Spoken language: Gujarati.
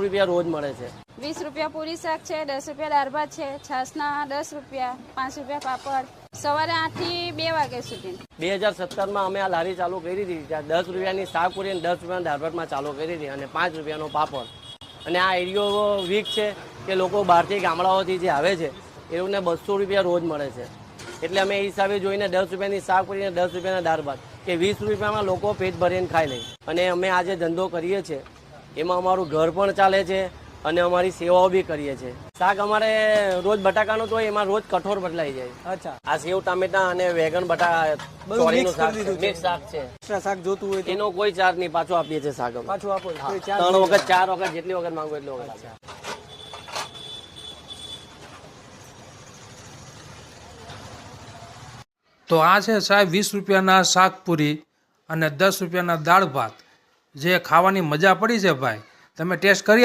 રૂપિયા રોજ મળે છે। 20 રૂપિયા પૂરી શાક છે, 10 રૂપિયા દાળ ભાત છે, છાસના 10 રૂપિયા, 5 રૂપિયા પાપડ, સવારે 8 થી 2 વાગ્યા સુધી। 2017માં અમે આ લારી ચાલુ કરી હતી ત્યાં 10 રૂપિયાની શાકપુરી અને 10 રૂપિયાના દાળ ભાતમાં ચાલુ કરી હતી અને 5 રૂપિયાનો પાપડ। અને આ એરિયો વીક છે કે લોકો બહારથી ગામડાઓથી જે આવે છે એ લોકોને 200 રૂપિયા રોજ મળે છે। એટલે અમે એ હિસાબે જોઈને 10 રૂપિયાની શાકપુરી અને 10 રૂપિયાના દાળ ભાત કે 20 રૂપિયામાં લોકો પેટ ભરીને ખાઈ લે। અને અમે આ જે ધંધો કરીએ છીએ એમાં અમારું ઘર પણ ચાલે છે અને અમારી સેવાઓ બી કરીએ છીએ। શાક અમારે રોજ બટાકાનું તો એમાં રોજ કઠોળ બદલાઈ જાય। અચ્છા, આ સેવ ટામેટા અને વેગન બટાકા ચોરીનું શાક છે, મિક્સ શાક છે। એક્સ્ટ્રા શાક જોતું હોય તો એનો કોઈ ચાર્જ નહીં, પાછો આપીએ છીએ શાક અમે। પાછું આપો, કોઈ 3 વખત 4 વખત જેટલી વખત માંગો એટલી વખત આપીએ। તો આ છે સાહેબ 20 રૂપિયાના શાકપુરી અને 10 રૂપિયાના દાળ ભાત, જે ખાવાની મજા પડી છે ભાઈ। તમે ટેસ્ટ કર્યા?